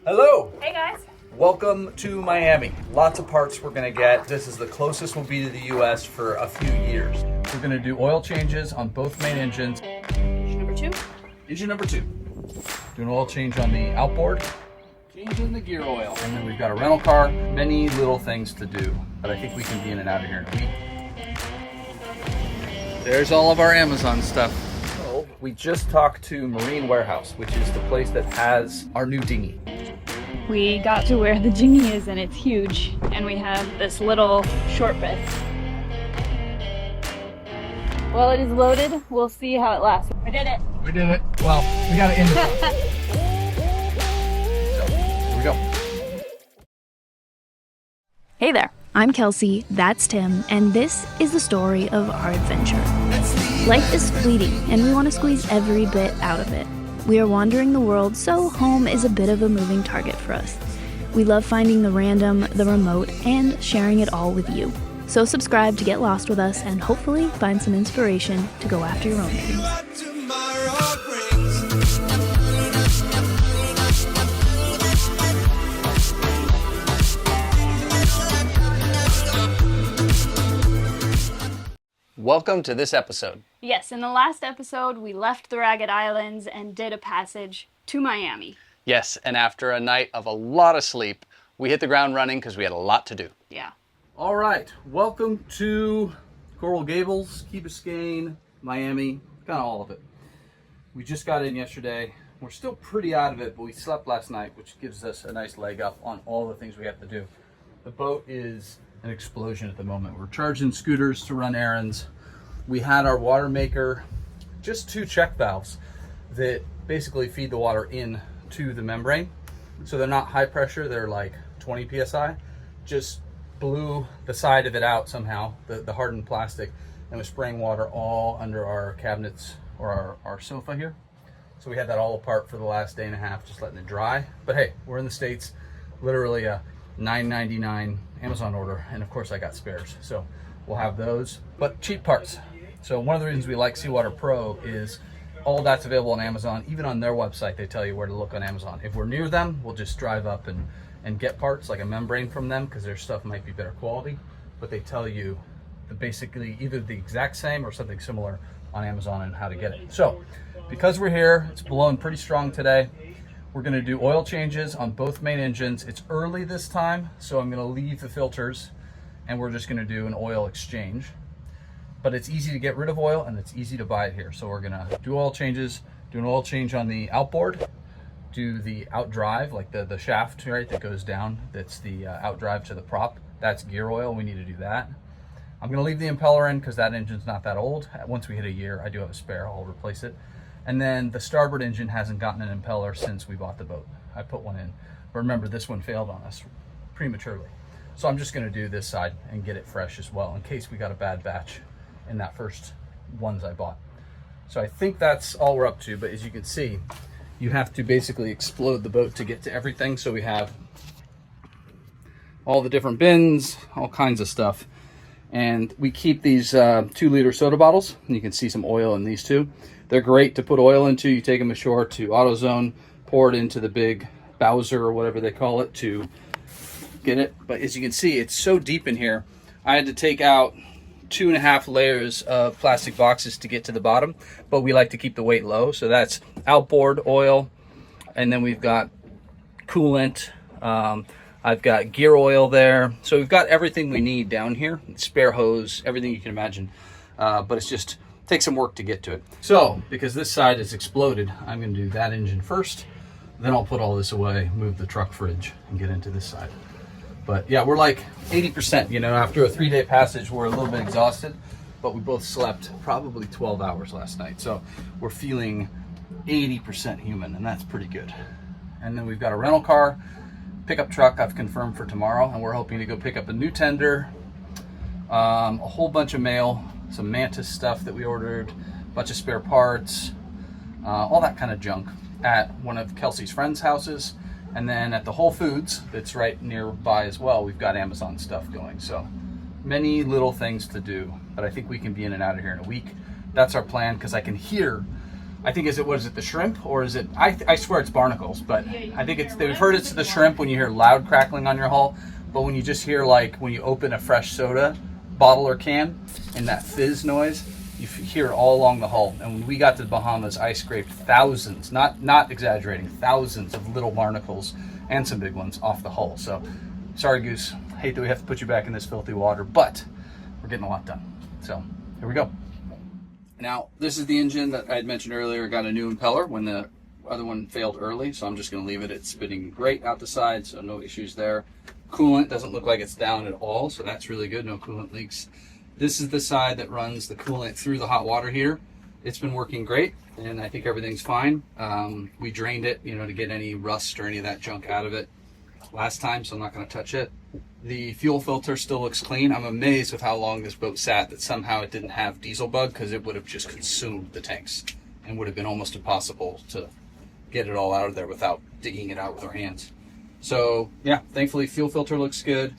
Hello! Hey guys! Welcome to Miami. Lots of parts we're gonna get. This is the closest we'll be to the US for a few years. We're gonna do oil changes on both main engines. Engine number two. Engine number 2. Do an oil change on the outboard. Changing the gear oil. And then we've got a rental car. Many little things to do, but I think we can be in and out of here in a week. There's all of our Amazon stuff. So we just talked to Marine Warehouse, which is the place that has our new dinghy. We got to where the dinghy is and it's huge, and we have this little short bed. Well, it is loaded. We'll see how it lasts. We did it. We did it. Well, we got it in the So, here we go. Hey there, I'm Kelsey, that's Tim, and this is the story of our adventure. Life is fleeting, and we want to squeeze every bit out of it. We are wandering the world, so home is a bit of a moving target for us. We love finding the random, the remote, and sharing it all with you. So subscribe to get lost with us and hopefully find some inspiration to go after your own dreams. Welcome to this episode. Yes, in the last episode, we left the Ragged Islands and did a passage to Miami. Yes, and after a night of a lot of sleep, we hit the ground running because we had a lot to do. Yeah. All right, welcome to Coral Gables, Key Biscayne, Miami, kind of all of it. We just got in yesterday. We're still pretty out of it, but we slept last night, which gives us a nice leg up on all the things we have to do. The boat is an explosion at the moment. We're charging scooters to run errands. We had our water maker, just 2 check valves that basically feed the water in to the membrane. So they're not high pressure, they're like 20 PSI. Just blew the side of it out somehow, the hardened plastic, and was spraying water all under our cabinets or our sofa here. So we had that all apart for the last day and a half, just letting it dry. But hey, we're in the States, literally a $9.99 Amazon order, and of course I got spares, so we'll have those, but cheap parts. So one of the reasons we like Seawater Pro is all that's available on Amazon. Even on their website they tell you where to look on Amazon. If we're near them, we'll just drive up and get parts like a membrane from them, because their stuff might be better quality, but they tell you basically either the exact same or something similar on Amazon and how to get it. So because we're here, it's blowing pretty strong today. We're going to do oil changes on both main engines. It's early this time, so I'm going to leave the filters and we're just going to do an oil exchange. But it's easy to get rid of oil and it's easy to buy it here. So we're going to do oil changes, do an oil change on the outboard, do the outdrive, like the shaft, right, that goes down. That's the outdrive to the prop. That's gear oil. We need to do that. I'm going to leave the impeller in because that engine's not that old. Once we hit a year, I do have a spare. I'll replace it. And then the starboard engine hasn't gotten an impeller since we bought the boat. I put one in, but remember this one failed on us prematurely. So I'm just gonna do this side and get it fresh as well in case we got a bad batch in that first ones I bought. So I think that's all we're up to, but as you can see, you have to basically explode the boat to get to everything. So we have all the different bins, all kinds of stuff. And we keep these 2-liter soda bottles, and you can see some oil in these too. They're great to put oil into. You take them ashore to AutoZone, pour it into the big Bowser or whatever they call it to get it. But as you can see, it's so deep in here. I had to take out 2.5 layers of plastic boxes to get to the bottom, but we like to keep the weight low. So that's outboard oil, and then we've got coolant. I've got gear oil there. So we've got everything we need down here, spare hose, everything you can imagine. But it's just takes some work to get to it. So because this side is exploded, I'm going to do that engine first. Then I'll put all this away, move the truck fridge, and get into this side. But yeah, we're like 80%, you know, after a 3-day passage, we're a little bit exhausted, but we both slept probably 12 hours last night. So we're feeling 80% human, and that's pretty good. And then we've got a rental car, pickup truck I've confirmed for tomorrow, and we're hoping to go pick up a new tender, a whole bunch of mail, some Mantis stuff that we ordered, a bunch of spare parts, all that kind of junk at one of Kelsey's friends' houses. And then at the Whole Foods that's right nearby as well, we've got Amazon stuff going. So many little things to do, but I think we can be in and out of here in a week. That's our plan, because I can hear I think what is it, the shrimp, or is it? I swear it's barnacles, but I think it's. They've heard it's the shrimp when you hear loud crackling on your hull, but when you just hear like when you open a fresh soda bottle or can and that fizz noise, you hear it all along the hull. And when we got to the Bahamas, I scraped thousands, not exaggerating, thousands of little barnacles and some big ones off the hull. So, sorry, Goose. Hate that we have to put you back in this filthy water, but we're getting a lot done. So, here we go. Now, this is the engine that I had mentioned earlier. Got a new impeller when the other one failed early, so I'm just going to leave it. It's spitting great out the side, so no issues there. Coolant doesn't look like it's down at all, so that's really good. No coolant leaks. This is the side that runs the coolant through the hot water heater. It's been working great, and I think everything's fine. We drained it, to get any rust or any of that junk out of it last time, so I'm not going to touch it. The fuel filter still looks clean. I'm amazed with how long this boat sat that somehow it didn't have diesel bug, because it would have just consumed the tanks and would have been almost impossible to get it all out of there without digging it out with our hands. So yeah, thankfully fuel filter looks good.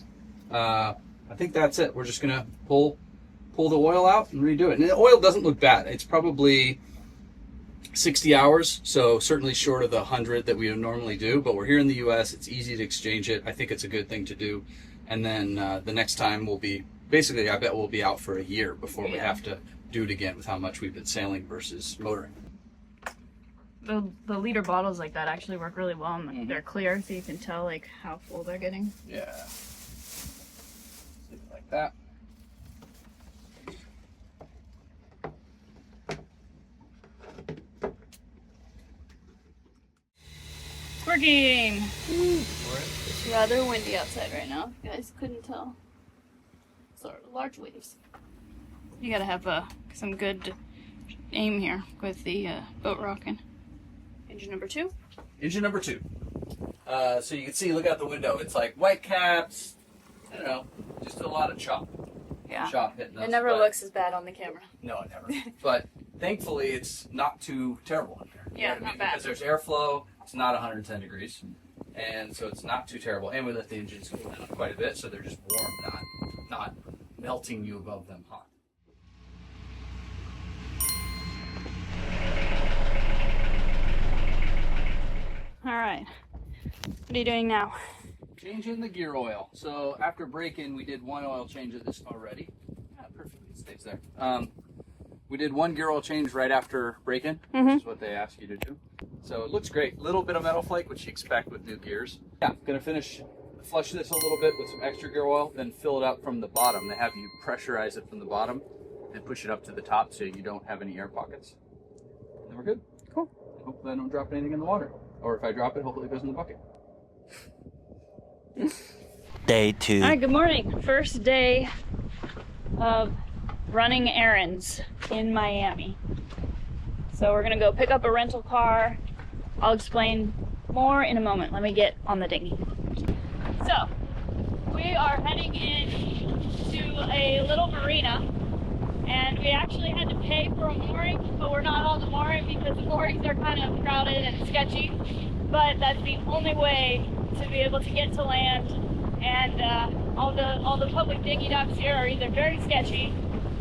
I think that's it. We're just gonna pull the oil out and redo it. And the oil doesn't look bad. It's probably 60 hours, so certainly short of the 100 that we would normally do, but we're here in the US. It's easy to exchange it. I think it's a good thing to do. And then the next time will be, basically I bet we'll be out for a year before we have to do it again with how much we've been sailing versus motoring. The liter bottles like that actually work really well, and they're clear, so you can tell like how full they're getting. Yeah. Leave it like that. It's working! It's rather windy outside right now. You guys couldn't tell. So large waves. You gotta have some good aim here with the boat rocking. Engine number 2? Engine number 2. So you can see, look out the window. It's like white caps, just a lot of chop. Yeah. Chop hitting us. It never looks as bad on the camera. No, it never. But thankfully, it's not too terrible in here. Yeah, not bad. Because there's airflow. It's not 110 degrees. And so it's not too terrible. And we let the engines cool down quite a bit, so they're just warm, not melting you above them hot. All right. What are you doing now? Changing the gear oil. So after break-in, we did one oil change of this already. Yeah, perfect. It stays there. We did one gear oil change right after break-in, which is what they ask you to do. So it looks great. Little bit of metal flake, which you expect with new gears. Yeah, gonna flush this a little bit with some extra gear oil, then fill it up from the bottom. They have you pressurize it from the bottom and push it up to the top so you don't have any air pockets. And then we're good. Cool. Hopefully I don't drop anything in the water. Or if I drop it, hopefully it goes in the bucket. Day 2. All right, good morning. First day of running errands in Miami. So we're gonna go pick up a rental car. I'll explain more in a moment. Let me get on the dinghy. So we are heading in to a little marina, and we actually had to pay for a mooring, but we're not on the mooring because the moorings are kind of crowded and sketchy. But that's the only way to be able to get to land, and all the public dinghy docks here are either very sketchy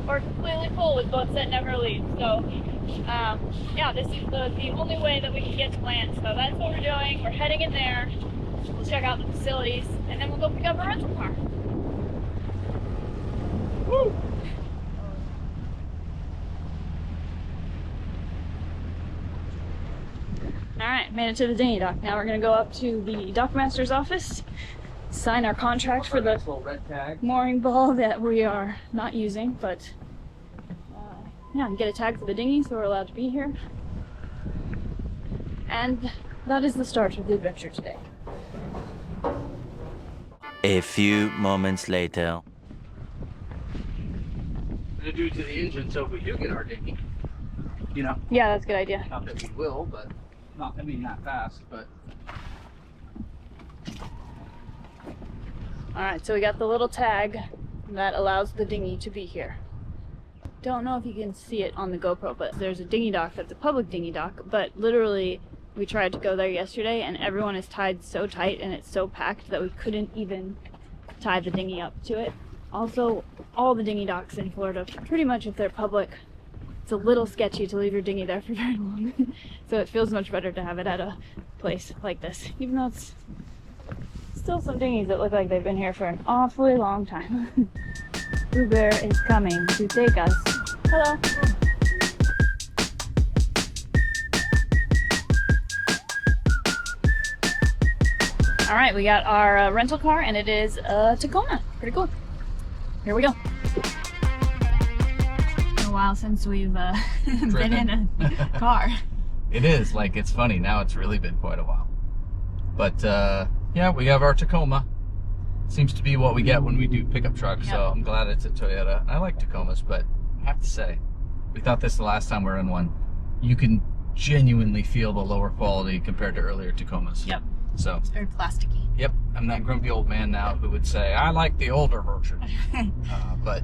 or completely full with boats that never leave. So yeah, this is the only way that we can get to land. So that's what we're doing. We're heading in there. We'll check out the facilities, and then we'll go pick up a rental car. Woo! Alright, made it to the dinghy dock. Now we're going to go up to the dockmaster's office, sign our contract for the mooring ball that we are not using, but yeah, get a tag for the dinghy so we're allowed to be here. And that is the start of the adventure today. A few moments later. I'm going to do to the engine so if we do get our dinghy, Yeah, that's a good idea. not that we will, but not, that fast, but. Alright, so we got the little tag that allows the dinghy to be here. Don't know if you can see it on the GoPro, but there's a dinghy dock that's a public dinghy dock, but literally we tried to go there yesterday and everyone is tied so tight and it's so packed that we couldn't even tie the dinghy up to it. Also, all the dinghy docks in Florida, pretty much if they're public, it's a little sketchy to leave your dinghy there for very long. So it feels much better to have it at a place like this, even though it's still some dinghies that look like they've been here for an awfully long time. Uber is coming to take us. Hello. All right, we got our rental car, and it is a Tacoma. Pretty cool. Here we go. Been a while since we've been in a car. It is, like, it's funny. Now it's really been quite a while. But, yeah, we have our Tacoma. Seems to be what we get when we do pickup trucks, so I'm glad it's a Toyota. I like Tacomas, but I have to say, we thought this the last time we were in one. You can genuinely feel the lower quality compared to earlier Tacomas. Yep. So It's very plasticky. Yep, I'm that grumpy old man now who would say, I like the older version. But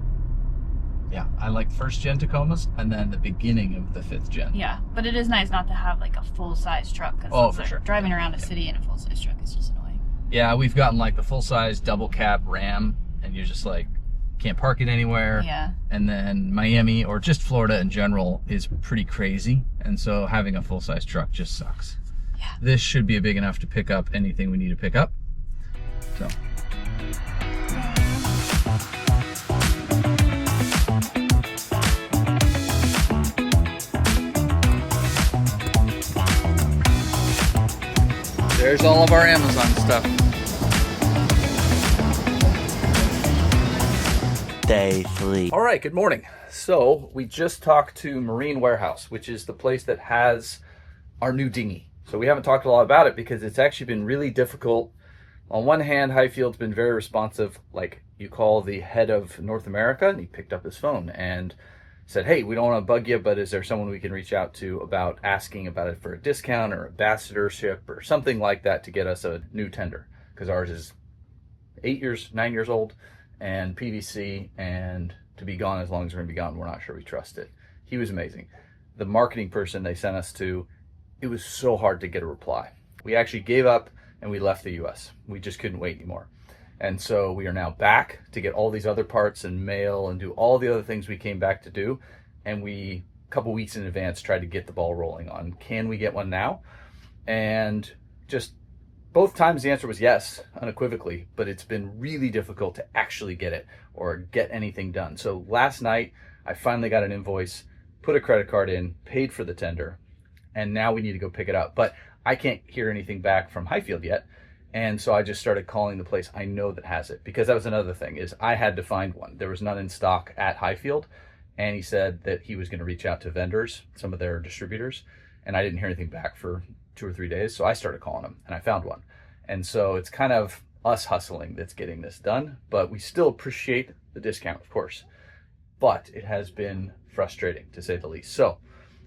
yeah, I like first gen Tacomas and then the beginning of the 5th gen. Yeah, but it is nice not to have like a full-size truck. Oh, for sure. Driving around a city in a full-size truck is just annoying. Yeah, we've gotten like the full-size double cab Ram, and you're just like, can't park it anywhere. Yeah. And then Miami, or just Florida in general, is pretty crazy. And so having a full-size truck just sucks. Yeah. This should be big enough to pick up anything we need to pick up. So. There's all of our Amazon stuff. Day 3. All right, good morning. So we just talked to Marine Warehouse, which is the place that has our new dinghy. So we haven't talked a lot about it because it's actually been really difficult. On one hand, Highfield's been very responsive. Like, you call the head of North America and he picked up his phone and said, hey, we don't want to bug you, but is there someone we can reach out to about asking about it for a discount or ambassadorship or something like that to get us a new tender? Because ours is 9 years old and PVC, and to be gone as long as we're going to be gone, we're not sure we trust it. He was amazing. The marketing person they sent us to, it was so hard to get a reply. We actually gave up and we left the US. We just couldn't wait anymore. And so we are now back to get all these other parts and mail and do all the other things we came back to do. And we, a couple weeks in advance, tried to get the ball rolling on, can we get one now? And just both times the answer was yes, unequivocally, but it's been really difficult to actually get it or get anything done. So last night, I finally got an invoice, put a credit card in, paid for the tender, and now we need to go pick it up. But I can't hear anything back from Highfield yet. And so I just started calling the place I know that has it, because that was another thing, is I had to find one. There was none in stock at Highfield, and he said that he was going to reach out to vendors, some of their distributors, and I didn't hear anything back for 2 or 3 days. So I started calling them and I found one. And so it's kind of us hustling that's getting this done, but we still appreciate the discount, of course. But it has been frustrating, to say the least. So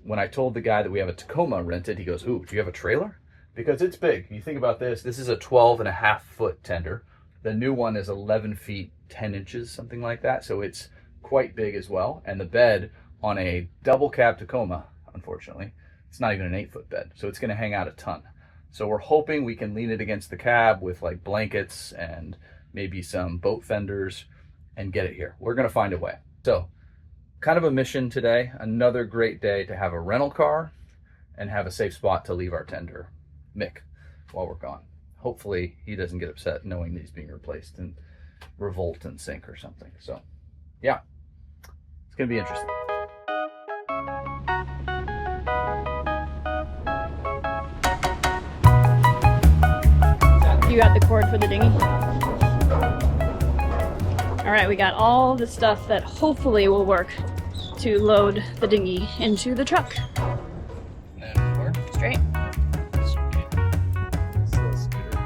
when I told the guy that we have a Tacoma rented, he goes, ooh, do you have a trailer? Because it's big. You think about this. This is a 12.5-foot tender. The new one is 11 feet, 10 inches, something like that. So it's quite big as well. And the bed on a double cab Tacoma, unfortunately, it's not even an 8-foot bed. So it's going to hang out a ton. So we're hoping we can lean it against the cab with like blankets and maybe some boat fenders and get it here. We're going to find a way. So kind of a mission today. Another great day to have a rental car and have a safe spot to leave our tender, Mick, while we're gone. Hopefully he doesn't get upset knowing that he's being replaced and revolt and sink or something. So yeah, it's going to be interesting. You got the cord for the dinghy? All right, we got all the stuff that hopefully will work to load the dinghy into the truck. Straight.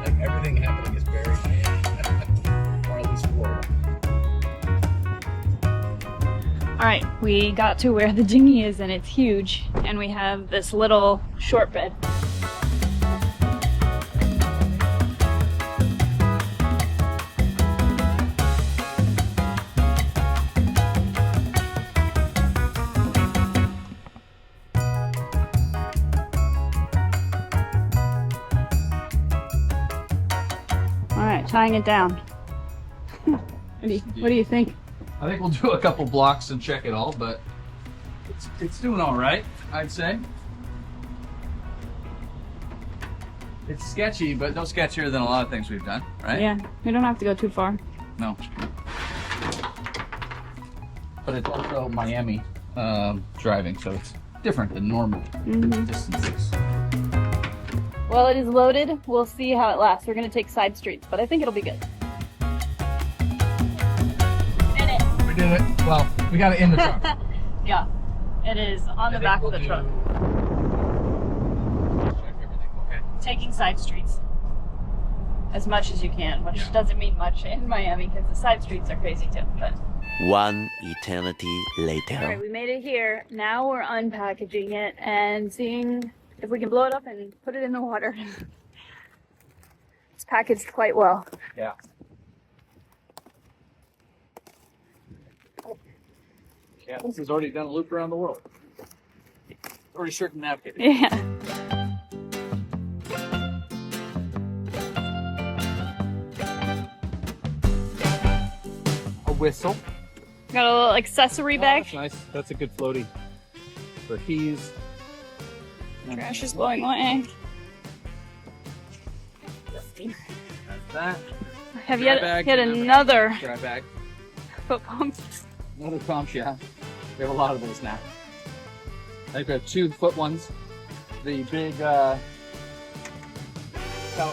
Like everything happening is very Miami, or at least Florida. All right, we got to where the dinghy is and it's huge, and we have this little short bed. Tying it down. What do you think? I think we'll do a couple blocks and check it all, but It's doing all right, I'd say. It's sketchy, but no sketchier than a lot of things we've done, right? Yeah, we don't have to go too far. No. But it's also Miami driving, so it's different than normal distances. Well, it is loaded. We'll see how it lasts. We're going to take side streets, but I think it'll be good. Did it. We did it. Well, we got it in the truck. Yeah, it is on the back of the truck. Check everything, okay. Taking side streets as much as you can, which doesn't mean much in Miami because the side streets are crazy too. But One eternity later. all right, we made it here. Now we're unpackaging it and seeing if we can blow it up and put it in the water. It's packaged quite well. Yeah. Yeah, this has already done a loop around the world. Already circumnavigated. Yeah. A whistle. Got a little accessory Oh, bag. that's nice. That's a good floaty for keys. Trash is blowing away. That's that. Have Dry yet bag, hit remember. another Dry bag. foot pump. Another pumps, yeah. We have a lot of those now. I think we have 2 foot ones. The big Sailboat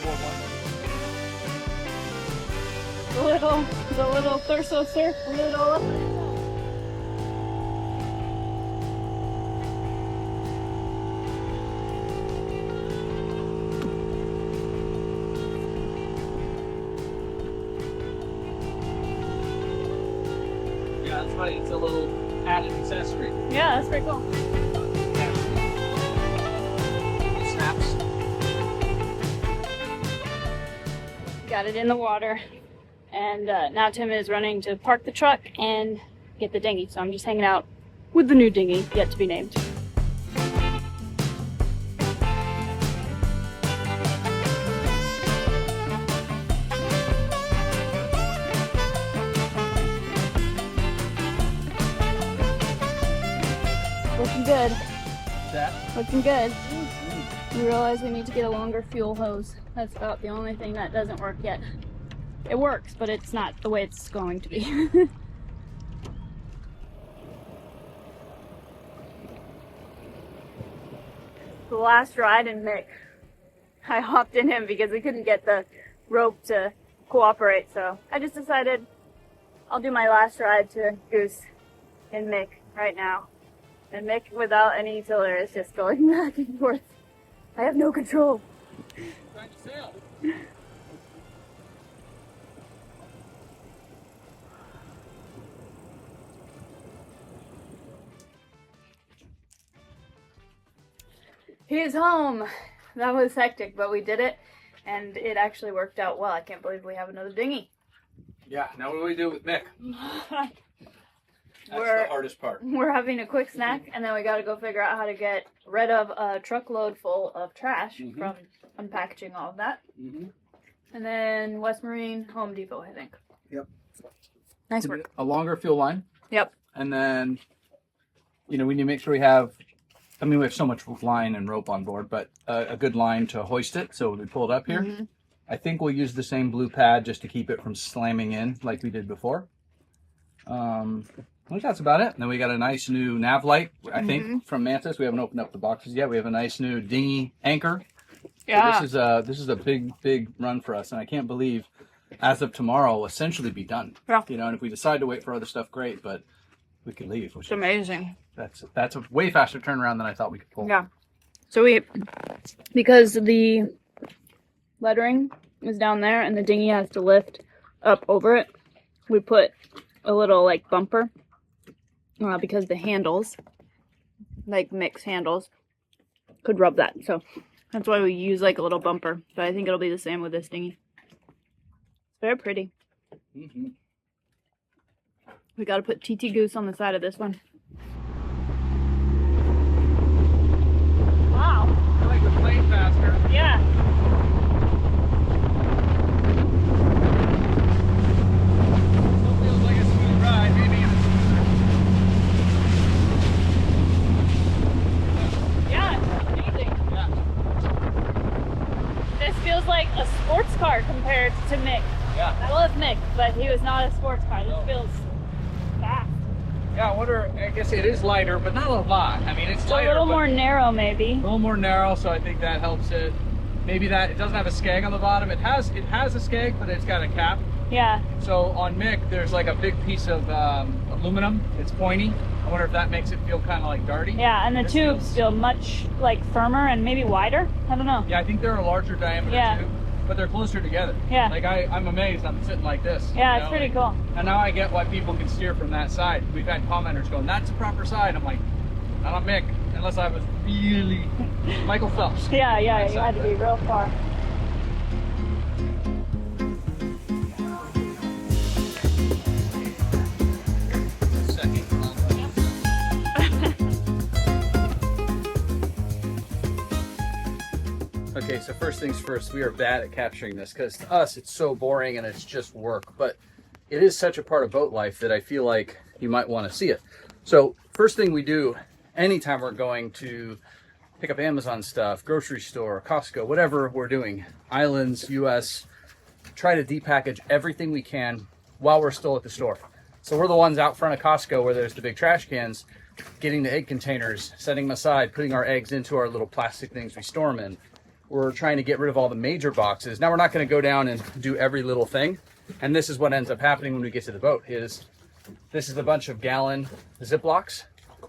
one. The little Thurso Surf little. Yeah, that's right. It's a little added accessory. Yeah, that's pretty cool. It snaps. Got it in the water, and now Tim is running to park the truck and get the dinghy. So I'm just hanging out with the new dinghy, yet to be named. Looking good. That. Looking good. We realize we need to get a longer fuel hose. That's about the only thing that doesn't work yet. It works, but it's not the way it's going to be. The last ride in Mick, I hopped in him because we couldn't get the rope to cooperate, so I just decided I'll do my last ride to Goose in Mick right now. And Mick, without any tiller, is just going back and forth. I have no control. Trying to sail. He is home. That was hectic, but we did it, and it actually worked out well. I can't believe we have another dinghy. Yeah, now what do we do with Mick? That's We're- the hardest part. We're having a quick snack, and then we got to go figure out how to get rid of a truckload full of trash from unpackaging all of that. And then West Marine, Home Depot, I think. Yep. Nice work. A longer fuel line. Yep. And then, we need to make sure we have, we have so much line and rope on board, but a good line to hoist it. So we pull it up here. I think we'll use the same blue pad just to keep it from slamming in like we did before. I think that's about it. And then we got a nice new nav light, I think, from Mantis. We haven't opened up the boxes yet. We have a nice new dinghy anchor. Yeah. So this is a big run for us, and I can't believe as of tomorrow will essentially be done. Yeah. And if we decide to wait for other stuff, great, but we could leave. Which It's amazing. that's a way faster turnaround than I thought we could pull. Yeah. So because the lettering is down there and the dinghy has to lift up over it, we put a little bumper because the handles, mix handles, could rub that. So that's why we use a little bumper. But I think it'll be the same with this dinghy. It's very pretty. We got to put TT Goose on the side of this one. Wow. I like the plane faster. Yeah. Still feels like a smooth ride, maybe even smoother. compared to Mick. Yeah. I love Mick, but he was not a sports car. This feels fast. Yeah, I guess it is lighter, but not a lot. I mean, it's lighter, A little but more narrow, maybe. a little more narrow, so I think that helps it. Maybe that it doesn't have a skeg on the bottom. It has a skeg, but it's got a cap. Yeah. So on Mick, there's like a big piece of aluminum. It's pointy. I wonder if that makes it feel kind of like darty. Yeah, and the This tubes feels- feel much like firmer and maybe wider. I don't know. Yeah, I think they're a larger diameter Yeah. too, but they're closer together. Yeah. Like I'm amazed. I'm sitting like this. Yeah, you it's know, pretty like- cool. And now I get why people can steer from that side. We've had commenters going, "That's the proper side." I'm like, not on Mick, unless I was really Michael Phelps. Yeah, you That had to side. be real far. Okay, so first things first, we are bad at capturing this because to us it's so boring and it's just work, but it is such a part of boat life that I feel like you might want to see it. So first thing we do anytime we're going to pick up Amazon stuff, grocery store, Costco, whatever we're doing, islands, US, try to depackage everything we can while we're still at the store. So we're the ones out front of Costco where there's the big trash cans, getting the egg containers, setting them aside, putting our eggs into our little plastic things we store them in. We're trying to get rid of all the major boxes. Now we're not going to go down and do every little thing. And this is what ends up happening when we get to the boat is this is a bunch of gallon Ziplocs.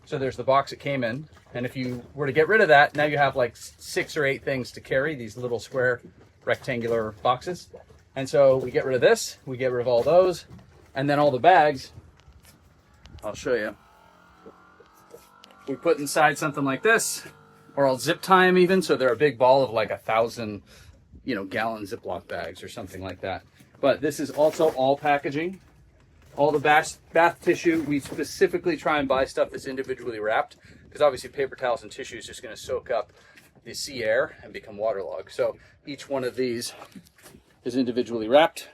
So there's the box it came in. And if you were to get rid of that, now you have like 6 or 8 things to carry, these little square rectangular boxes. And so we get rid of this, we get rid of all those, and then all the bags, I'll show you. We put inside something like this, or I'll zip tie them even, so they're a big ball of like 1,000, gallon Ziploc bags or something like that. But this is also all packaging. All the bath tissue, we specifically try and buy stuff that's individually wrapped, because obviously paper towels and tissue is just going to soak up the sea air and become waterlogged. So each one of these is individually wrapped.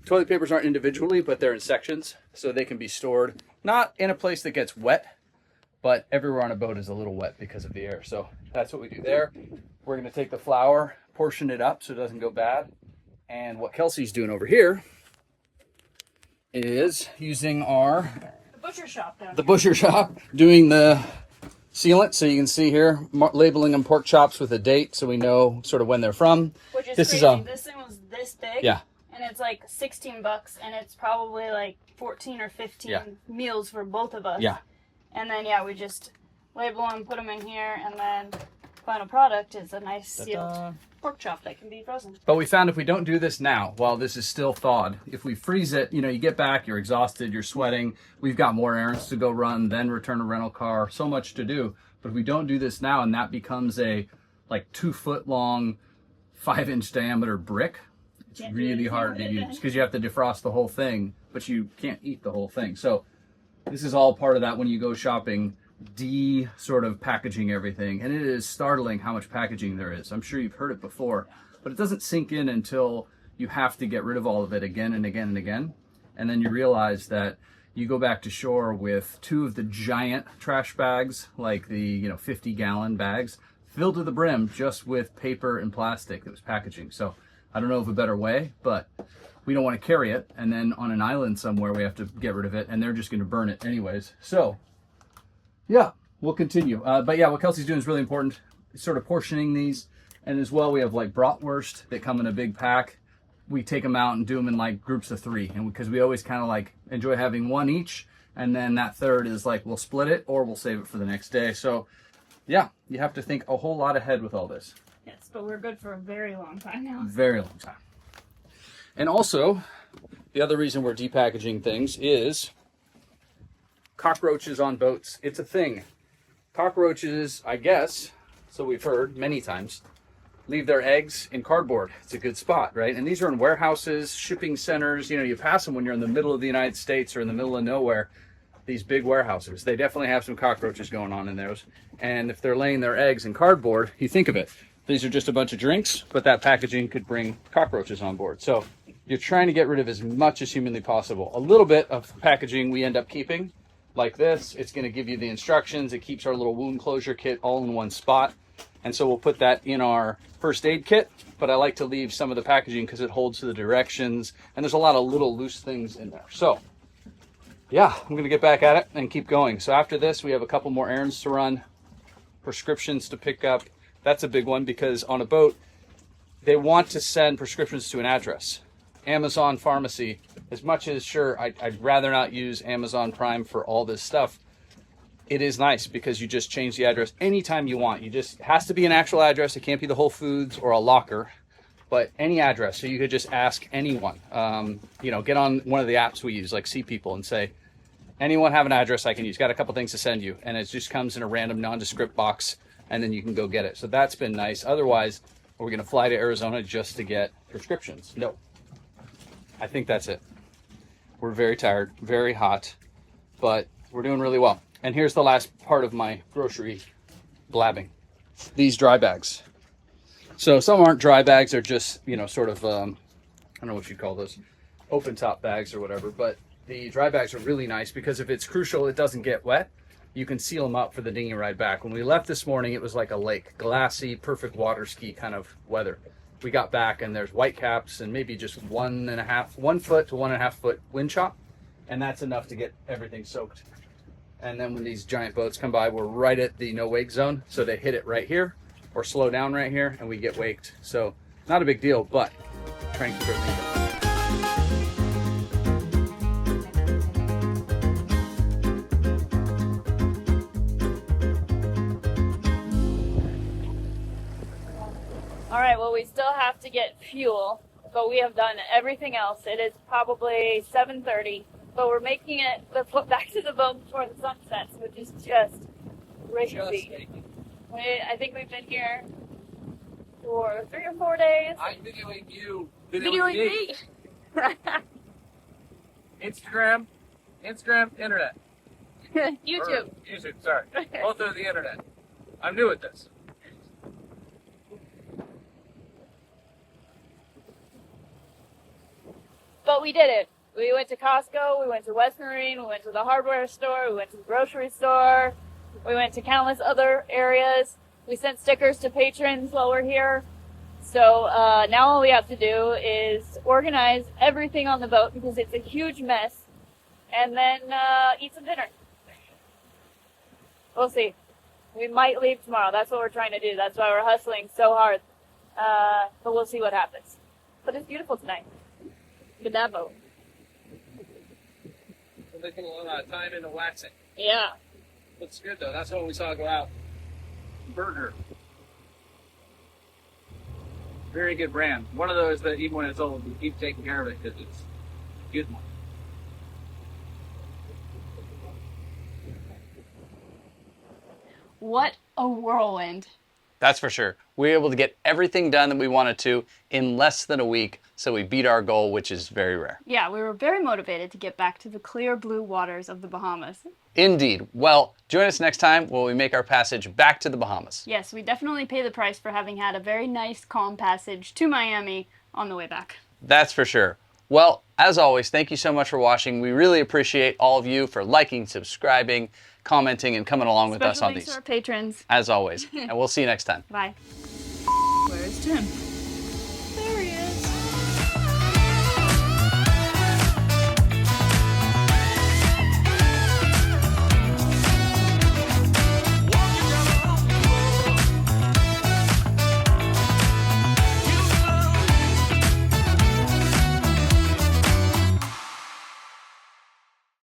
Toilet papers aren't individually, but they're in sections, so they can be stored not in a place that gets wet, but everywhere on a boat is a little wet because of the air. So that's what we do there. We're going to take the flour, portion it up so it doesn't go bad. And what Kelsey's doing over here is using The butcher shop down the butcher shop, doing the sealant. So you can see here, labeling them pork chops with a date so we know sort of when they're from. Which is This crazy. is This thing was this big. Yeah. And it's like $16 and it's probably like 14 or 15 Yeah. meals for both of us. Yeah. And then we just label them, put them in here, and then final product is a nice sealed pork chop that can be frozen. But we found if we don't do this now, while this is still thawed, if we freeze it, you get back, you're exhausted, you're sweating, we've got more errands to go run, then return a rental car, so much to do. But if we don't do this now and that becomes a like 2 foot long, 5-inch diameter brick, it's Can't do really anything hard with to it use then. because you have to defrost the whole thing, but you can't eat the whole thing. So this is all part of that when you go shopping, sort of packaging everything. And it is startling how much packaging there is. I'm sure you've heard it before, but it doesn't sink in until you have to get rid of all of it again and again and again. And then you realize that you go back to shore with 2 of the giant trash bags, like the 50-gallon bags, filled to the brim just with paper and plastic that was packaging. So I don't know of a better way, but we don't want to carry it. And then on an island somewhere, we have to get rid of it, and they're just going to burn it anyways. So yeah, we'll continue. But yeah, what Kelsey's doing is really important. Sort of portioning these. And as well, we have like bratwurst that come in a big pack. We take them out and do them in like groups of 3. And because we always kind of like enjoy having 1 each. And then that third is like, we'll split it or we'll save it for the next day. So yeah, you have to think a whole lot ahead with all this. Yes, but we're good for a very long time now. Very long time. And also, the other reason we're depackaging things is cockroaches on boats. It's a thing. Cockroaches, I guess, so we've heard many times, leave their eggs in cardboard. It's a good spot, right? And these are in warehouses, shipping centers. You pass them when you're in the middle of the United States or in the middle of nowhere. These big warehouses, they definitely have some cockroaches going on in those. And if they're laying their eggs in cardboard, you think of it. These are just a bunch of drinks, but that packaging could bring cockroaches on board. So you're trying to get rid of as much as humanly possible. A little bit of packaging we end up keeping, like this. It's going to give you the instructions. It keeps our little wound closure kit all in one spot. And so we'll put that in our first aid kit, but I like to leave some of the packaging because it holds to the directions, and there's a lot of little loose things in there. So yeah, I'm gonna get back at it and keep going. So after this, we have a couple more errands to run, prescriptions to pick up. That's a big one because on a boat, they want to send prescriptions to an address. Amazon Pharmacy, as much as sure, I'd rather not use Amazon Prime for all this stuff. It is nice because you just change the address anytime you want. It has to be an actual address. It can't be the Whole Foods or a locker, but any address. So you could just ask anyone, get on one of the apps we use, like See People, and say, anyone have an address I can use? Got a couple things to send you. And it just comes in a random nondescript box, and then you can go get it. So that's been nice. Otherwise, we're gonna fly to Arizona just to get prescriptions. No, I think that's it. We're very tired, very hot, but we're doing really well. And here's the last part of my grocery blabbing. These dry bags. So some aren't dry bags, they're just, sort of, I don't know what you'd call those, open top bags or whatever. But the dry bags are really nice because if it's crucial it doesn't get wet, you can seal them up for the dinghy ride back. When we left this morning, it was like a lake, glassy, perfect water ski kind of weather. We got back and there's white caps and maybe just 1 foot to 1.5 foot wind chop. And that's enough to get everything soaked. And then when these giant boats come by, we're right at the no wake zone. So they hit it right here or slow down right here and we get waked. So not a big deal, but trying to keep everything going. All right, well, we still have to get fuel, but we have done everything else. It is probably 7:30, but we're making it back to the boat before the sun sets, which is just crazy. I think we've been here for 3 or 4 days. I'm videoing you. Videoing me. Instagram, internet. YouTube. Or YouTube, sorry. Both are the internet. I'm new at this. But we did it. We went to Costco, we went to West Marine, we went to the hardware store, we went to the grocery store, we went to countless other areas. We sent stickers to patrons while we're here. So now all we have to do is organize everything on the boat because it's a huge mess, and then eat some dinner. We'll see. We might leave tomorrow. That's what we're trying to do. That's why we're hustling so hard. But we'll see what happens. But it's beautiful tonight. Good that boat. They put a lot of time into waxing. Yeah. Looks good though. That's what we saw go out. Burger. Very good brand. One of those that even when it's old, we keep taking care of it because it's a good one. What a whirlwind. That's for sure. We were able to get everything done that we wanted to in less than a week, so we beat our goal, which is very rare. Yeah, we were very motivated to get back to the clear blue waters of the Bahamas. Indeed. Well, join us next time when we make our passage back to the Bahamas. Yes, we definitely pay the price for having had a very nice, calm passage to Miami on the way back. That's for sure. Well, as always, thank you so much for watching. We really appreciate all of you for liking, subscribing, commenting, and coming along with us on Thanks these. to our patrons. As always. And we'll see you next time. Bye. Where's Tim?